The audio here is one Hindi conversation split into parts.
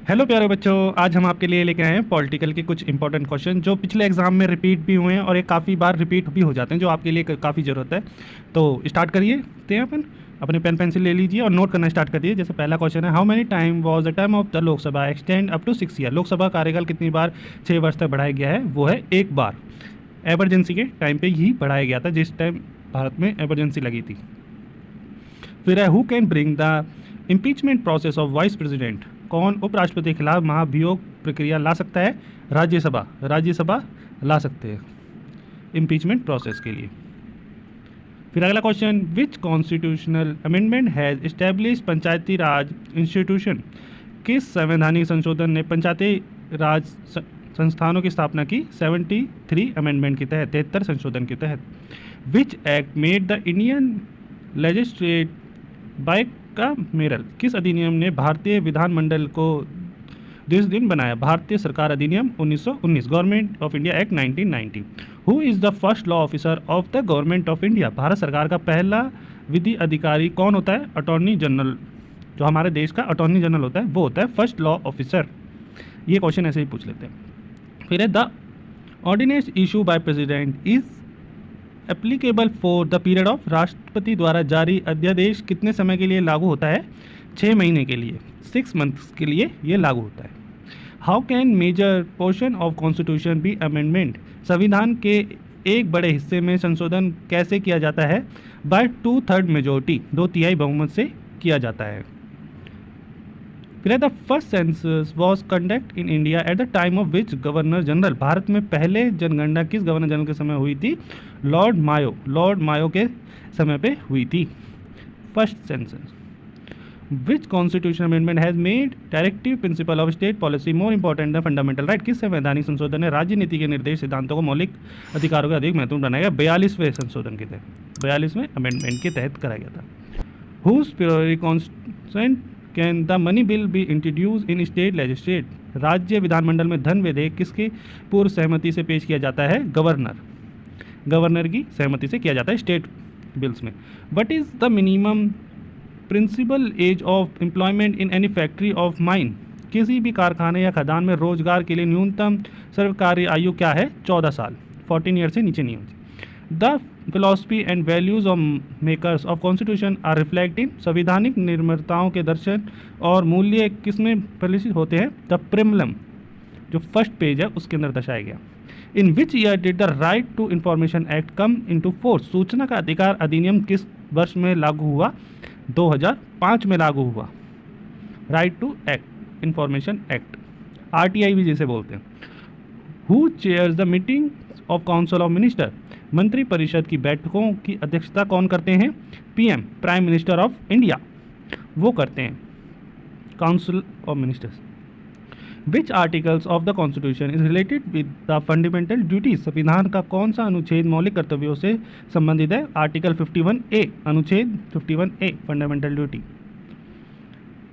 हेलो प्यारे बच्चों, आज हम आपके लिए लेके आए हैं पॉलिटिकल के कुछ इंपॉर्टेंट क्वेश्चन जो पिछले एग्जाम में रिपीट भी हुए हैं और ये काफ़ी बार रिपीट भी हो जाते हैं, जो आपके लिए काफ़ी ज़रूरत है। तो स्टार्ट करिए थे अपन अपने पेन पेंसिल ले लीजिए और नोट करना स्टार्ट करिए। जैसे पहला क्वेश्चन है, how many time was the term of the Lok Sabha extend up to 6 year. Lok Sabha कार्यकाल कितनी बार 6 वर्ष तक बढ़ाया गया है? वो है एक बार। एमरजेंसी के टाइम पे ही बढ़ाया गया था, जिस टाइम भारत में एमरजेंसी लगी थी। फिर है, who can bring the impeachment process of vice president. कौन उपराष्ट्रपति के खिलाफ महाभियोग प्रक्रिया ला सकता है? राज्यसभा ला सकते हैं इम्पीचमेंट प्रोसेस के लिए। फिर अगला question, which constitutional amendment has establish Panchayati Raj institution. किस संवैधानिक संशोधन ने पंचायती राज संस्थानों की स्थापना की? 73 अमेंडमेंट के तहत, 73 संशोधन के तहत। Which act made the Indian legislate bicameral. किस अधिनियम ने भारतीय विधानमंडल को दिस दिन बनाया? भारतीय सरकार अधिनियम 1919, government of India act 1990। Who is the first law officer of the government of India. Bharat सरकार का पहला विधि अधिकारी कौन होता है? Attorney general. जो हमारे देश का अटॉर्नी जनरल होता है वो होता है फर्स्ट लॉ ऑफिसर। ये क्वेश्चन ऐसे ही पूछ लेते हैं। फिर है, the ordinance issue by president is applicable for the period of. राष्ट्रपति द्वारा जारी अध्यादेश कितने समय के लिए लागू होता है? 6 महीने के लिए, 6 मंथ्स के लिए ये लागू होता है। How can major portion of constitution be amendment. संविधान के एक बड़े हिस्से में संशोधन कैसे किया जाता है? बाय 2/3 मेजोरिटी, 2/3 बहुमत से किया जाता है। फिर the first census was conduct in India at the time of which governor general. Bharat में पहले जनगणना किस गवर्नर जनरल के समय हुई थी? लॉर्ड मायो के समय पे हुई थी first census. Which constitution amendment has made directive principle of state policy more important the fundamental right. किस संवैधानिक संशोधन ने राज्य नीति के निर्देश सिद्धांतों को मौलिक अधिकारों के अधिक महत्वपूर्ण बनाया? 42वें संशोधन के तहत, 42वें अमेंडमेंट के तहत कराया गया था। Whose prior consent can the money bill be introduce in state legislate. राज्य विधानमंडल में धन विधेयक किसके पूर्व सहमति से पेश किया जाता है? गवर्नर की सहमति से किया जाता है स्टेट बिल्स में। What is the minimum principal age of employment in any factory of mine. किसी भी कारखाने या खदान में रोजगार के लिए न्यूनतम सर्वकार्य आयु क्या है? 14 साल, 14 ईयर से नीचे नहीं होती। The philosophy and values of makers of constitution are reflect in. संविधानिक निर्माताओं के दर्शन और मूल्य किसमें परिलक्षित होते हैं? द प्रिमलम, जो फर्स्ट पेज है उसके अंदर दर्शाया गया। In which year did the right to information act come into force. सूचना का अधिकार अधिनियम किस वर्ष में लागू हुआ? 2005 में लागू हुआ। Right to act, information act, RTI भी जिसे बोलते हैं। Who chairs the meeting of council of minister. मंत्री परिषद की बैठकों की अध्यक्षता कौन करते हैं? PM, prime minister of India, वो करते हैं council of ministers. Which articles of the constitution is related with the fundamental duties. संविधान का कौन सा अनुच्छेद मौलिक कर्तव्यों से संबंधित है? आर्टिकल 51A, अनुच्छेद 51A, फंडामेंटल ड्यूटी,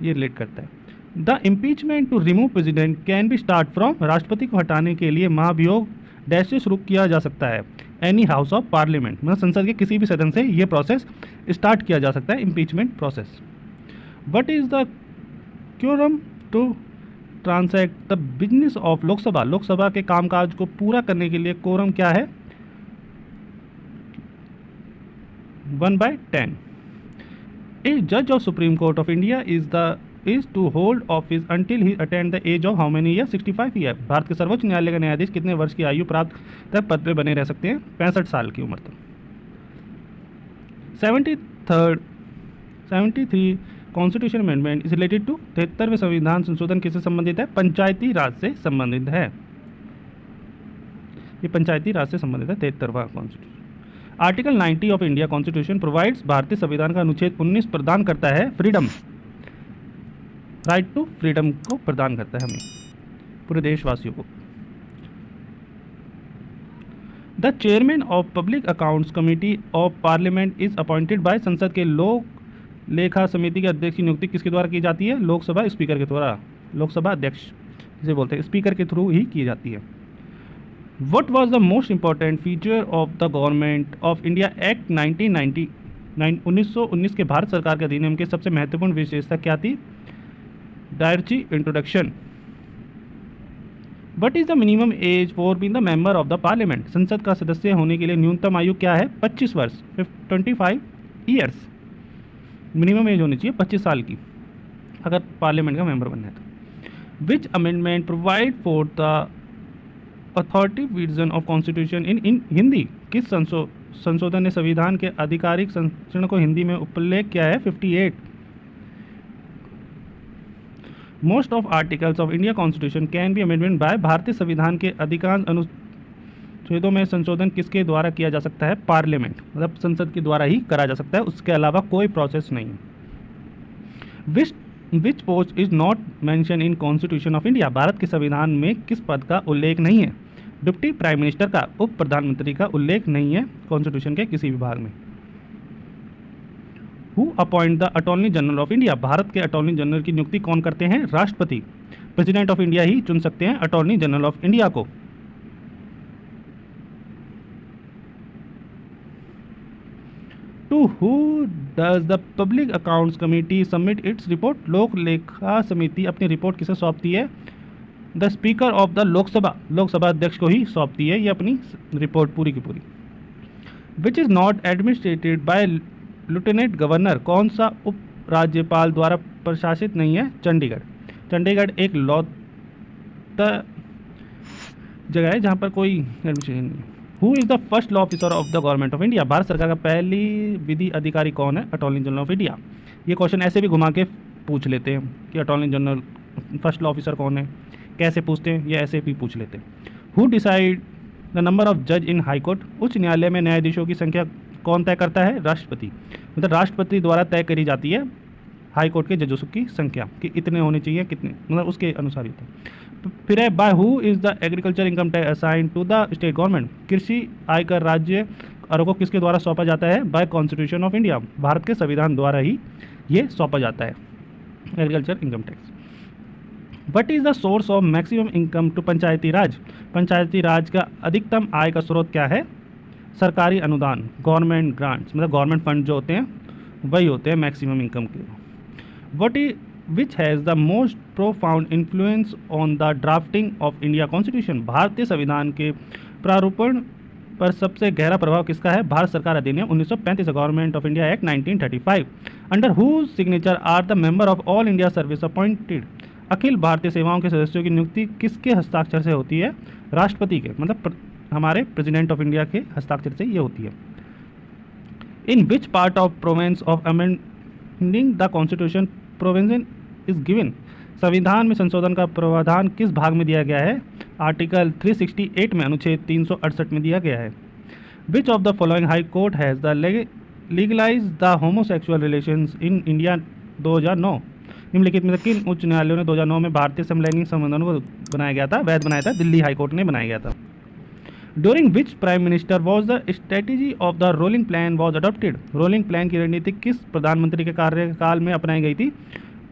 ये रिलेट करता है। The impeachment to remove president can be start from. राष्ट्रपति को हटाने के लिए महाभियोग डैश से शुरू किया जा सकता है? एनी हाउस ऑफ पार्लियामेंट, मतलब संसद के किसी भी सदन से ये प्रोसेस स्टार्ट किया जा सकता है, impeachment process. What is the quorum to transact the business of Lok Sabha. Lok Sabha के कामकाज को पूरा करने के लिए कोरम क्या है? 1/10। ए जज of supreme court of India is to hold office until he attend the age of how many year? 65 year. भारत के सर्वोच्च न्यायालय का न्यायाधीश कितने वर्ष की आयु प्राप्त तक पद पे बने रह सकते हैं? 65 साल की उम्र तक। 73 constitution amendment is related to. 73वें संविधान संशोधन किससे संबंधित है? पंचायती राज से संबंधित है। ये पंचायती राज से संबंधित है 73वां constitution. Article 90 of India constitution provides. भारतीय संविधान का अनुच्छेद 19 प्रदान करता है फ्रीडम, राइट टू फ्रीडम को प्रदान करता है हमें, पूरे देशवासियों को। The chairman of public accounts committee of parliament is appointed by. संसद के लोक लेखा समिति के अध्यक्ष की नियुक्ति किसके द्वारा की जाती है? लोकसभा स्पीकर के द्वारा, लोकसभा अध्यक्ष जिसे बोलते हैं, स्पीकर के थ्रू ही की जाती है। What was the most important feature of the government of India act 1919 के भारत सरकार के अधिनियम के सबसे महत्वपूर्ण विशेषता क्या थी? डायरची introduction. What is the minimum age for being the member of the parliament? संसद का सदस्य होने के लिए न्यूनतम आयु क्या है? 25 वर्ष, 25 ईयर्स। मिनिमम एज होनी चाहिए 25 साल की अगर पार्लियामेंट का मेंबर बनना है तो। विच amendment provide for the authority vision of constitution in Hindi? किस संशोधन ने संविधान के आधिकारिक संस्करण को हिंदी में उल्लेख किया है? 58। Most of articles of India constitution can be amendment by. भारतीय संविधान के अधिकांश अनुच्छेदों में संशोधन किसके द्वारा किया जा सकता है? पार्लियामेंट, मतलब संसद के द्वारा ही करा जा सकता है, उसके अलावा कोई प्रोसेस नहीं। Which post is not mention in constitution of India? Bharat के संविधान में किस पद का उल्लेख नहीं है? डिप्टी प्राइम मिनिस्टर का, उप प्रधानमंत्री का उल्लेख नहीं है कॉन्स्टिट्यूशन के किसी विभाग में। Who appoint the attorney general of India? Bharat के अटॉर्नी जनरल की नियुक्ति कौन करते हैं? राष्ट्रपति। प्रेसिडेंट ऑफ इंडिया ही चुन सकते हैं अटॉर्नी जनरल ऑफ इंडिया को। To who does the public accounts committee submit its report? लोक लेखा समिति अपनी रिपोर्ट किसे सौंपती है? The speaker of the Lok Sabha अध्यक्ष को ही सौंपती है ये अपनी रिपोर्ट पूरी की पूरी। Which is not administrated by lieutenant governor? कौन सा उप राज्यपाल द्वारा प्रशासित नहीं है? चंडीगढ़। चंडीगढ़ एक लौता जगह है जहाँ पर कोई एडमिनिस्ट्रेशन नहीं है। Who is the first law officer of the government of India? Bharat सरकार का पहली विधि अधिकारी कौन है? Attorney general of India. ये क्वेश्चन ऐसे भी घुमा के पूछ लेते हैं कि attorney general first law officer कौन है, कैसे पूछते हैं, ये ऐसे भी पूछ लेते हैं। Who decide the number of जज इन हाई कोर्ट? उच्च न्यायालय में न्यायाधीशों की संख्या कौन तय करता है? राष्ट्रपति। मतलब राष्ट्रपति द्वारा तय करी जाती है हाई कोर्ट के जजों की संख्या कि इतने होने चाहिए, कितने, मतलब उसके अनुसार ही होता है। फिर है by who is the agriculture income tax assign to the state government? कृषि आयकर राज्य और को किसके द्वारा सौंपा जाता है? By constitution of India, Bharat के संविधान द्वारा ही ये सौंपा जाता है agriculture income tax. What is the source of maximum income to Panchayati Raj? Panchayati Raj का अधिकतम आय का स्रोत क्या है? सरकारी अनुदान, गवर्नमेंट ग्रांट्स, मतलब गवर्नमेंट फंड जो होते हैं वही होते हैं मैक्सिमम इनकम के। What is which has the most profound influence on the drafting of India constitution? भारतीय संविधान के प्रारूपण पर सबसे गहरा प्रभाव किसका है? भारत सरकार अधिनियम 1935, government of India act 1935। Under whose signature are the member of all India service appointed? अखिल भारतीय सेवाओं के सदस्यों की नियुक्ति किसके हस्ताक्षर से होती है? राष्ट्रपति के, मतलब हमारे प्रेसिडेंट ऑफ इंडिया के हस्ताक्षर से ये होती है। In which part of province of amending the constitution provision is given? संविधान में संशोधन का प्रावधान किस भाग में दिया गया है? आर्टिकल 368 में, अनुच्छेद 368 में दिया गया है। Which of the following high court has the legalise the homosexual relations in India 2009? निम्नलिखित में से किन उच्च न्यायालयों ने 2009 में भारतीय समलैंगिक संबंधों को बनाया गया था, वैध बनाया था? दिल्ली हाई कोर्ट ने बनाया गया था। During which prime minister was the strategy of the rolling plan was adopted? Rolling plan की रणनीति किस प्रधानमंत्री के कार्यकाल में अपनाई गई थी?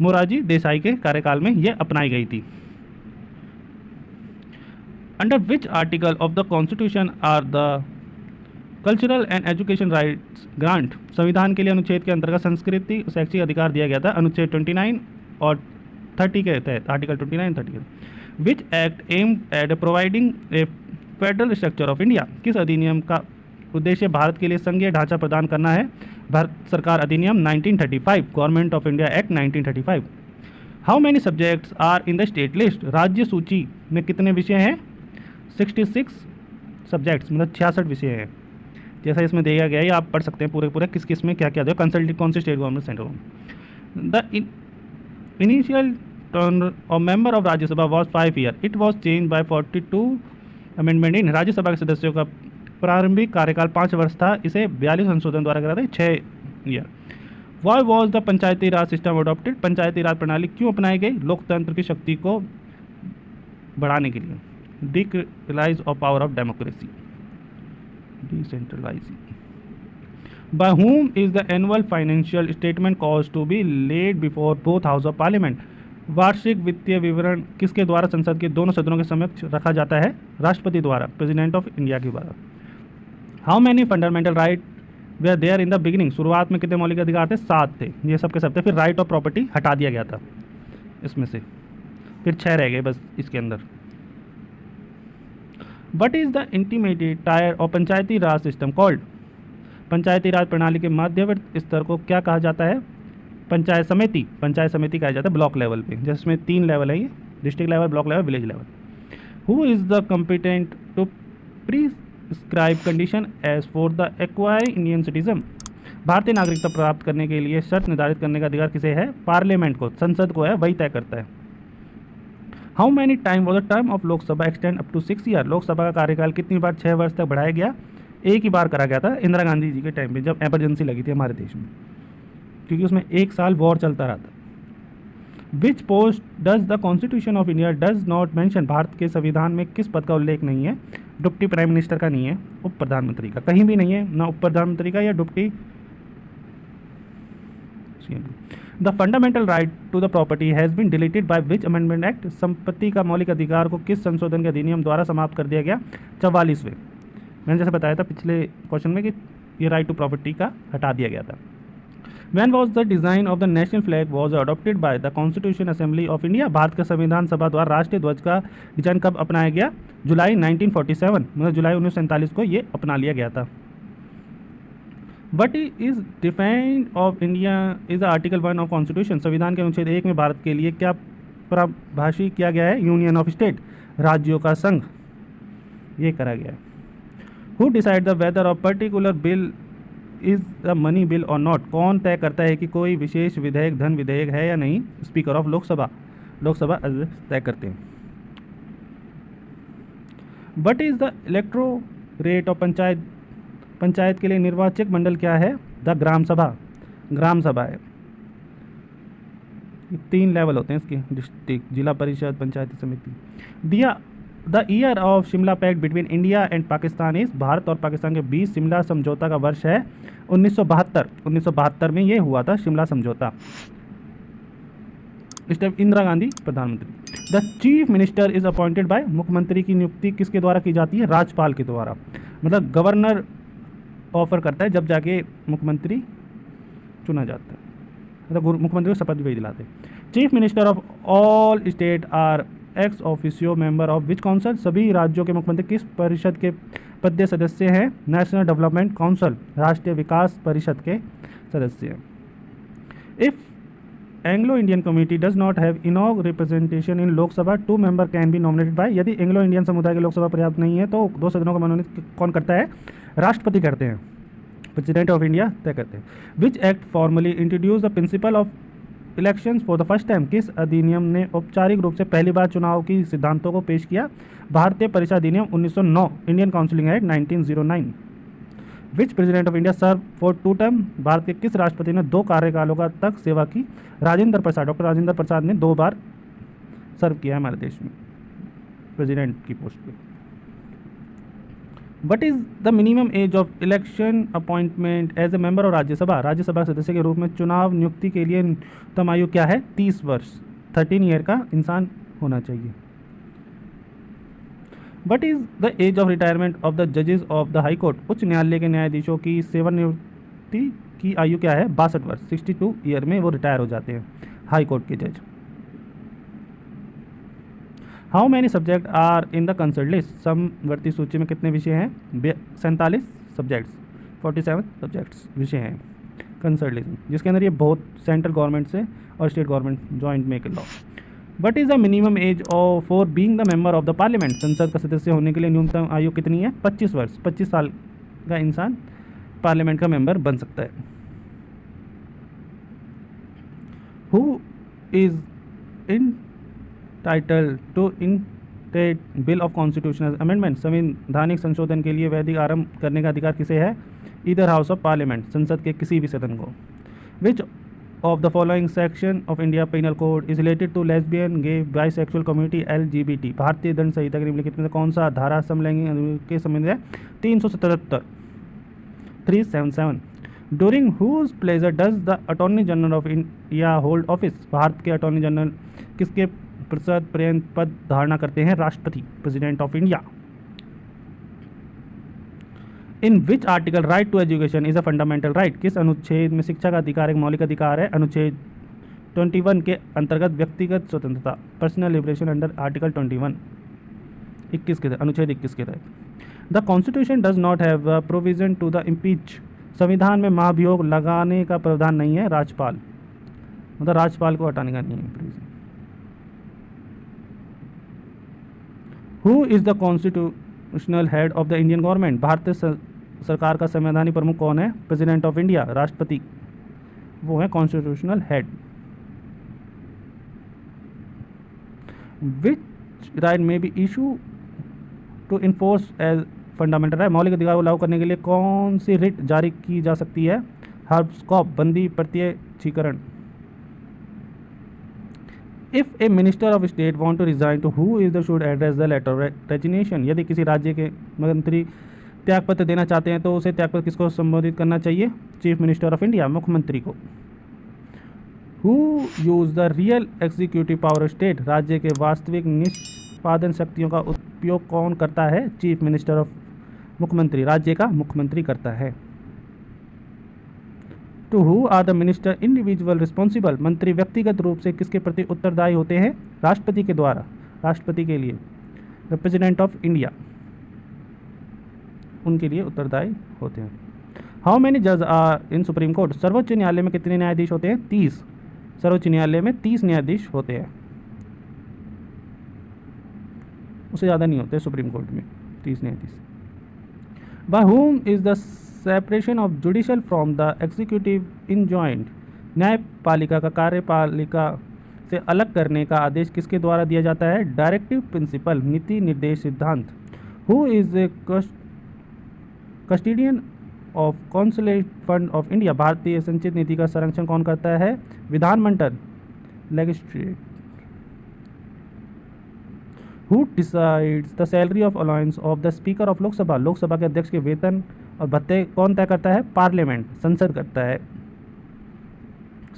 मोरारजी देसाई के कार्यकाल में यह अपनाई गई थी। Under which article of the constitution are the cultural and education rights grant? संविधान के लिए अनुच्छेद के अंतर्गत संस्कृति शैक्षिक अधिकार दिया गया था, अनुच्छेद 29 और 30 के तहत, article 29 30। Which act aim at providing a federal structure of India? किस अधिनियम का उद्देश्य भारत के लिए संघीय ढांचा प्रदान करना है? भारत सरकार अधिनियम 1935, government of India act 1935। How many subjects are in the state list? राज्य सूची में कितने विषय हैं? 66 सब्जेक्ट्स, मतलब 66 विषय हैं। जैसा इसमें दिया गया है आप पढ़ सकते हैं पूरे पूरे किस किस में क्या क्या दो, कंसल्टिंग कौन से state government central government. The initial term of member of Rajya Sabha was 5 year, it was change bye 42 amendment in. Rajya Sabha के सदस्यों का प्रारंभिक कार्यकाल 5 वर्ष था, इसे 42 संशोधन द्वारा करा था 6 year. Why was the Panchayati Raj system adopted? Panchayati Raj प्रणाली क्यों अपनाई गई? लोकतंत्र की शक्ति को बढ़ाने के लिए। डिक्रिलाइज of power of democracy, decentralising. By whom is the annual financial statement caused to be laid before both house of parliament? वार्षिक वित्तीय विवरण किसके द्वारा संसद के दोनों सदनों के समक्ष रखा जाता है? राष्ट्रपति द्वारा, प्रेसिडेंट ऑफ इंडिया के द्वारा। How many fundamental right were there in the beginning? शुरुआत में कितने मौलिक अधिकार थे? 7 थे, ये सब के सब थे। फिर राइट ऑफ प्रॉपर्टी हटा दिया गया था। इसमें से, फिर 6 रह गए बस इसके अंदर। What is the intimated tyre और पंचायती राज सिस्टम कॉल्ड? पंचायती राज प्रणाली के मध्यवर्ती स्तर को क्या कहा जाता है? पंचायत समिति। पंचायत समिति कहा जाता है ब्लॉक लेवल पे, जिसमें 3 लेवल है ये, district level, block level, village level. Who is the competent to prescribe condition as for the acquiring Indian citizen? भारतीय नागरिकता प्राप्त करने के लिए शर्त निर्धारित करने का अधिकार किसे है? पार्लियामेंट को, संसद को है, वही तय करता है। How many time was the term of Lok Sabha extend up to 6 year? Lok Sabha का कार्यकाल कितनी बार 6 वर्ष तक बढ़ाया गया? एक ही बार करा गया था, इंदिरा गांधी जी के टाइम पे, जब एमरजेंसी लगी थी हमारे देश में, क्योंकि उसमें 1 साल वॉर चलता रहा था। Which post does the constitution of India does not mention? Bharat के संविधान में किस पद का उल्लेख नहीं है? डिप्टी प्राइम मिनिस्टर का नहीं है, उप प्रधानमंत्री का, कहीं भी नहीं है, ना उप प्रधानमंत्री का या deputy. The fundamental right to the property has been deleted by which amendment act? संपत्ति का मौलिक अधिकार को किस संशोधन के अधिनियम द्वारा समाप्त कर दिया गया? 44वें। मैंने जैसे बताया था पिछले क्वेश्चन में कि ये राइट टू प्रॉपर्टी का हटा दिया गया था। When was the design of the national flag was adopted by the Constitution Assembly of India? Bharat का संविधान सभा द्वारा राष्ट्रीय ध्वज का डिजाइन कब अपनाया गया? जुलाई 1947, मतलब जुलाई 1947 को ये अपना लिया गया था। What is defined of India is Article 1 of Constitution? संविधान के अनुच्छेद 1 में भारत के लिए क्या परिभाषित किया गया है? यूनियन ऑफ स्टेट, राज्यों का संघ, ये करा गया है। Who decide the whether a particular bill is the money bill और नॉट? कौन तय करता है कि कोई विशेष विधेयक धन विधेयक है या नहीं? स्पीकर ऑफ लोकसभा, लोकसभा तय करते हैं। What is the electorate of panchayat? Panchayat के लिए निर्वाचक मंडल क्या है? द ग्राम सभा, ग्राम सभा है। 3 लेवल होते हैं इसके, डिस्ट्रिक्ट, जिला परिषद, पंचायती समिति। दिया the year of Shimla pact between India and Pakistan is? भारत और पाकिस्तान के बीच शिमला समझौता का वर्ष है 1972। 1972 में ये हुआ था शिमला समझौता। इस टाइम इंदिरा गांधी प्रधानमंत्री। The chief minister is appointed by? मुख्यमंत्री की नियुक्ति किसके द्वारा की जाती है? राज्यपाल के द्वारा, मतलब गवर्नर ऑफर करता है, जब जाके मुख्यमंत्री चुना जाता है, मतलब मुख्यमंत्री को शपथ भी दिलाते। Chief minister of all state are ex officio member of which council? सभी राज्यों के मुख्यमंत्री किस परिषद के पद सदस्य हैं? नेशनल डेवलपमेंट काउंसिल, राष्ट्रीय विकास परिषद के सदस्य हैं। If Anglo Indian community does not have enough representation in Lok Sabha, 2 member can be nominated by? यदि एंग्लो इंडियन समुदाय के लोकसभा पर्याप्त नहीं है तो 2 सदनों का मनोनीत कौन करता है? राष्ट्रपति करते हैं, प्रेसिडेंट ऑफ इंडिया तय करते हैं। Which act formally introduce the principle of elections for the first time? किस अधिनियम ने औपचारिक रूप से पहली बार चुनाव की सिद्धांतों को पेश किया? भारतीय परिषद अधिनियम 1909, Indian counselling act 1909। Which president of India serve for 2 term? भारत के किस राष्ट्रपति ने 2 कार्यकालों का तक सेवा की? राजेंद्र प्रसाद, डॉक्टर राजेंद्र प्रसाद ने 2 बार सर्व किया है हमारे देश में प्रेसिडेंट की पोस्ट पे। What is the minimum age of election appointment as a member of Rajya Sabha? Rajya Sabha सदस्य के रूप में चुनाव नियुक्ति के लिए न्यूनतम आयु क्या है? 30 वर्ष, 13 ईयर का इंसान होना चाहिए। What is the age of retirement of the जजेस ऑफ द हाई कोर्ट? उच्च न्यायालय के न्यायाधीशों की सेवानिवृत्ति की आयु क्या है? 62 वर्ष, 62 ईयर में वो रिटायर हो जाते हैं हाई कोर्ट के जज। How many subject are in the consult list? समवर्ती सूची में कितने विषय हैं? 47 सब्जेक्ट्स, 47 सब्जेक्ट्स विषय हैं कंसल्ट लिस्ट, जिसके अंदर ये बहुत सेंट्रल गवर्नमेंट से और state government joint make law. What is the minimum age of for being the member of the parliament? संसद का सदस्य होने के लिए न्यूनतम आयु कितनी है? 25 वर्ष, 25 साल का इंसान पार्लियामेंट का मेंबर बन सकता है। Who is entitled to intent bill of constitutional amendment? संवैधानिक संशोधन के लिए वैदिक आरंभ करने का अधिकार किसे है? ईदर हाउस ऑफ पार्लियामेंट, संसद के किसी भी सदन को। Which of the following section of India penal code is related to lesbian, gay, bisexual community, LGBT? भारतीय दंड संहिता के निम्नलिखित में से कौन सा धारा समलैंगिक के संबंध है? 377, 377। During whose pleasure does the attorney general of India hold office? भारत के अटॉर्नी जनरल किसके प्रसाद पर्यंत पद धारणा करते हैं? राष्ट्रपति, president of India. In which article right to education is a fundamental right? किस अनुच्छेद में शिक्षा का अधिकार एक मौलिक अधिकार है? अनुच्छेद 21 के अंतर्गत व्यक्तिगत स्वतंत्रता, पर्सनल लिबरेशन अंडर आर्टिकल 21, 21 के अनुच्छेद 21 के तहत। The constitution does not have provision to the impeach, संविधान में महाभियोग लगाने का प्रावधान नहीं है। राज्यपाल, मतलब राज्यपाल को हटाने का नहीं है provision. Who is the constitutional head of the Indian government, भारतीय सरकार का संवैधानिक प्रमुख कौन है? प्रेसिडेंट ऑफ इंडिया, राष्ट्रपति, वो है constitutional head. Which right may be issue to enforce as fundamental right, मौलिक अधिकार को लागू करने के लिए कौन सी रिट जारी की जा सकती है? हर्बस्कॉप, बंदी प्रत्यक्षीकरण। If a minister of state want to resign to who is the should address the letter resignation, यदि किसी राज्य के मंत्री त्यागपत्र देना चाहते हैं तो उसे त्यागपत्र किसको संबोधित करना चाहिए? चीफ मिनिस्टर ऑफ इंडिया, मुख्यमंत्री को। Who use the real executive power of state, राज्य के वास्तविक निष्पादन शक्तियों का उपयोग कौन करता है? चीफ मिनिस्टर ऑफ, मुख्यमंत्री, राज्य का मुख्यमंत्री करता है। To who are the minister individual responsible, मंत्री व्यक्तिगत रूप से किसके प्रति उत्तरदायी होते हैं? राष्ट्रपति के द्वारा, राष्ट्रपति के लिए, द प्रेसिडेंट ऑफ इंडिया, उनके लिए उत्तरदायी होते हैं। हाउ मेनी जज आर इन सुप्रीम कोर्ट, सर्वोच्च न्यायालय में कितने न्यायाधीश होते हैं? 30, सर्वोच्च न्यायालय में 30 न्यायाधीश होते हैं, उससे ज़्यादा नहीं होते सुप्रीम कोर्ट में 30 न्यायाधीश। By whom is the separation of judicial from the executive enjoined, न्यायपालिका का कार्यपालिका से अलग करने का आदेश किसके द्वारा दिया जाता है? डायरेक्टिव प्रिंसिपल, नीति निर्देश सिद्धांत। Who is a custodian of consulate fund of India, भारतीय संचित नीति का संरक्षण कौन करता है? विधानमंडल, legislature. Who decides the salary of allowance of the speaker of Lok Sabha, Lok Sabha के अध्यक्ष के वेतन और भत्ते कौन तय करता है? पार्लियामेंट, संसद करता है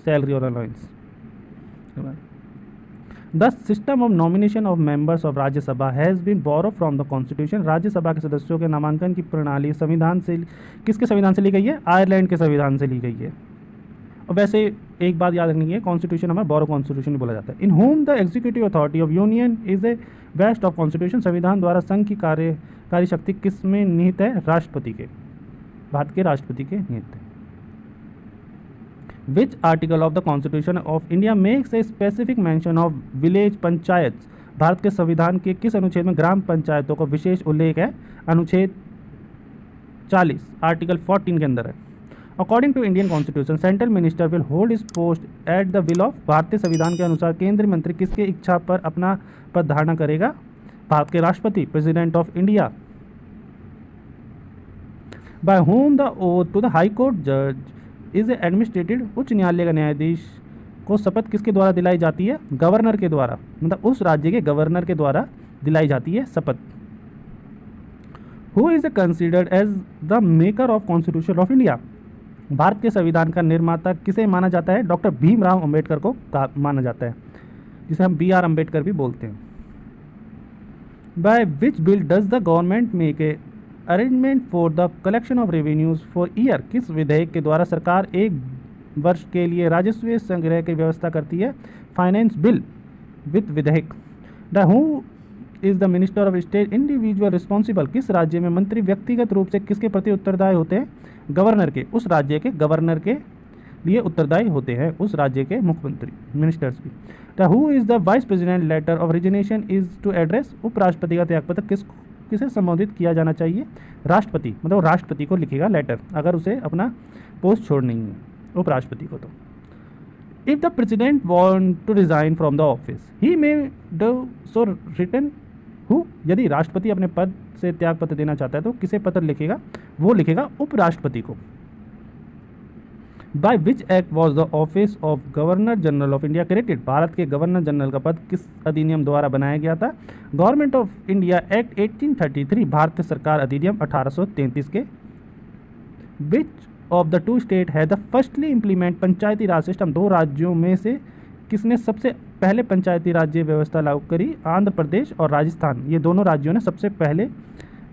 सैलरी और allowance. The system of nomination of members of Rajya Sabha has been borrow from the constitution, Rajya Sabha के सदस्यों के नामांकन की प्रणाली संविधान से, किसके संविधान से ली गई है? आयरलैंड के संविधान से ली गई है। और वैसे एक बात याद रखनी है, कॉन्स्टिट्यूशन हमें बोरो कॉन्स्टिट्यूशन बोला जाता है। In whom the executive authority of union is a vest of constitution, संविधान द्वारा संघ की कार्यकारी शक्ति किस में निहित है? राष्ट्रपति के, भारत के राष्ट्रपति के निहित है। विच article of the constitution of India makes a specific mention of village panchayat, Bharat के संविधान के किस अनुच्छेद में ग्राम पंचायतों का विशेष उल्लेख है? अनुच्छेद 40, आर्टिकल 14 के अंदर है। According to Indian constitution central minister will hold his post at the will of, भारतीय संविधान के अनुसार केंद्रीय मंत्री किसके इच्छा पर अपना पद धारणा करेगा? भारत के राष्ट्रपति, president of India. By whom the oath to the high court जज इज एडमिनिस्ट्रेटेड, उच्च न्यायालय का न्यायाधीश को शपथ किसके द्वारा दिलाई जाती है? गवर्नर के द्वारा, मतलब उस राज्य के गवर्नर के द्वारा दिलाई जाती है शपथ। Who is considered as the maker of constitution of India, Bharat के संविधान का निर्माता किसे माना जाता है? डॉक्टर भीमराव अंबेडकर को माना जाता है, जिसे हम BR अम्बेडकर भी बोलते हैं। By which bill does the government make a arrangement for the collection of revenues for year, किस विधेयक के द्वारा सरकार एक वर्ष के लिए राजस्व संग्रह की व्यवस्था करती है? फाइनेंस बिल, वित्त विधेयक। The who is the minister of state individual responsible, किस राज्य में मंत्री व्यक्तिगत रूप से किसके प्रति उत्तरदायी होते हैं? गवर्नर के, उस राज्य के गवर्नर के लिए उत्तरदायी होते हैं, उस राज्य के मुख्यमंत्री, मिनिस्टर्स भी। The who is the vice president letter of resignation is to address, उपराष्ट्रपति का त्यागपत्र किसे संबोधित किया जाना चाहिए? राष्ट्रपति, मतलब राष्ट्रपति को लिखेगा लेटर अगर उसे अपना पोस्ट छोड़नी है, उपराष्ट्रपति को। तो if the president want to resign from the office he may do so written who, यदि राष्ट्रपति अपने पद से त्यागपत्र देना चाहता है तो किसे पत्र लिखेगा? वो लिखेगा उपराष्ट्रपति को। By which act was the office of governor general of India created, Bharat के गवर्नर जनरल का पद किस अधिनियम द्वारा बनाया गया था? गवर्नमेंट ऑफ इंडिया एक्ट 1833, भारतीय सरकार अधिनियम 1833 के। Which of the two state है the firstly implement Panchayati Raj system, दो राज्यों में से किसने सबसे पहले पंचायती राज्य व्यवस्था लागू करी? आंध्र प्रदेश और राजस्थान, ये दोनों राज्यों ने सबसे पहले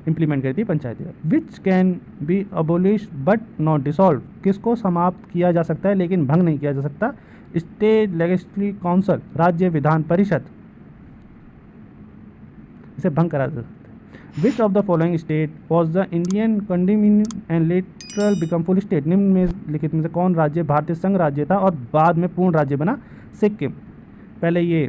इम्प्लीमेंट करी थी Panchayati Raj. Which can be abolish but not dissolve, किसको समाप्त किया जा सकता है लेकिन भंग नहीं किया जा सकता? स्टेट लेजिस्लेटिव काउंसिल, राज्य विधान परिषद, इसे भंग करा जा सकता है। Which of the following state was the Indian condominium and later become full state, निम्न में लिखित में से कौन राज्य भारतीय संघ राज्य था और बाद में पूर्ण राज्य बना? सिक्किम। पहले ये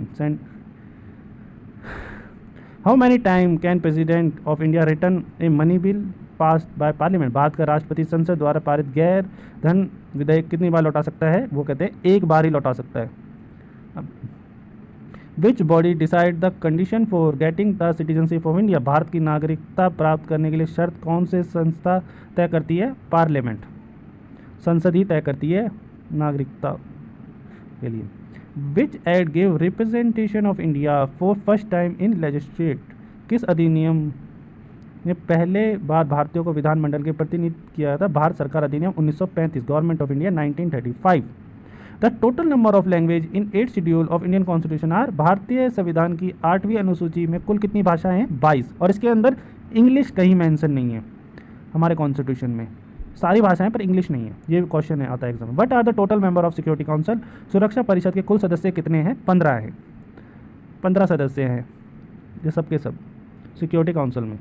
how many time can president of India written a money bill passed by parliament, Bharat का राष्ट्रपति संसद द्वारा पारित गैर धन विधेयक कितनी बार लौटा सकता है? वो कहते हैं एक बार ही लौटा सकता है। Which body decide the condition for getting the citizenship of India, Bharat की नागरिकता प्राप्त करने के लिए शर्त कौन से संस्था तय करती है? पार्लियामेंट, संसद ही तय करती है नागरिकता के लिए। Which act give representation of India for first time in legislate, किस अधिनियम ने पहले बार भारतीयों को विधानमंडल के प्रतिनिधित्व किया था? भारत सरकार अधिनियम 1935, government of India 1935। The total number of language in 8th schedule of Indian constitution are, भारतीय संविधान की 8वीं अनुसूची में कुल कितनी भाषाएं हैं? 22, और इसके अंदर इंग्लिश कहीं मेंशन नहीं है हमारे कॉन्स्टिट्यूशन में, सारी भाषाएं पर इंग्लिश नहीं है। ये क्वेश्चन है आता है एग्जाम में। What are the total member of security council, सुरक्षा परिषद के कुल सदस्य कितने हैं? 15 हैं, 15 सदस्य हैं ये सब के सब सिक्योरिटी काउंसिल में।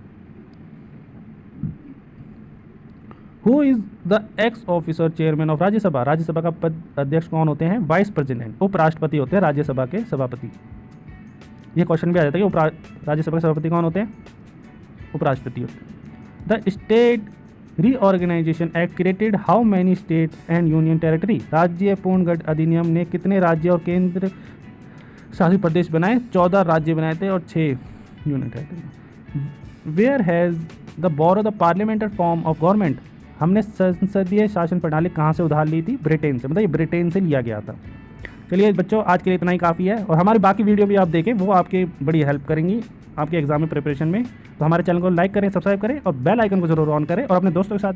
Who is the x officer chairman of Rajya Sabha, Rajya Sabha का पद अध्यक्ष कौन होते हैं? वाइस प्रेसिडेंट, उपराष्ट्रपति होते हैं राज्यसभा के सभापति। ये क्वेश्चन भी आ जाता है कि राज्यसभा के सभापति कौन होते हैं? उपराष्ट्रपति होते हैं। The state reorganisation act created how many state and union territory, राज्य पूर्णगठ अधिनियम ने कितने राज्य और केंद्र शासित प्रदेश बनाए? 14 राज्य बनाए थे और 6 union territory. Where has the borrow the parliamentary form of government, हमने संसदीय शासन प्रणाली कहाँ से उधार ली थी? ब्रिटेन से, मतलब ये ब्रिटेन से लिया गया था। चलिए बच्चों, आज के लिए इतना ही काफ़ी है, और हमारी बाकी वीडियो भी आप देखें, वो आपके बड़ी हेल्प करेंगी आपके एग्जाम में प्रिपरेशन में। तो हमारे चैनल को लाइक करें, सब्सक्राइब करें और बेल आइकन को जरूर ऑन करें, और अपने दोस्तों के साथ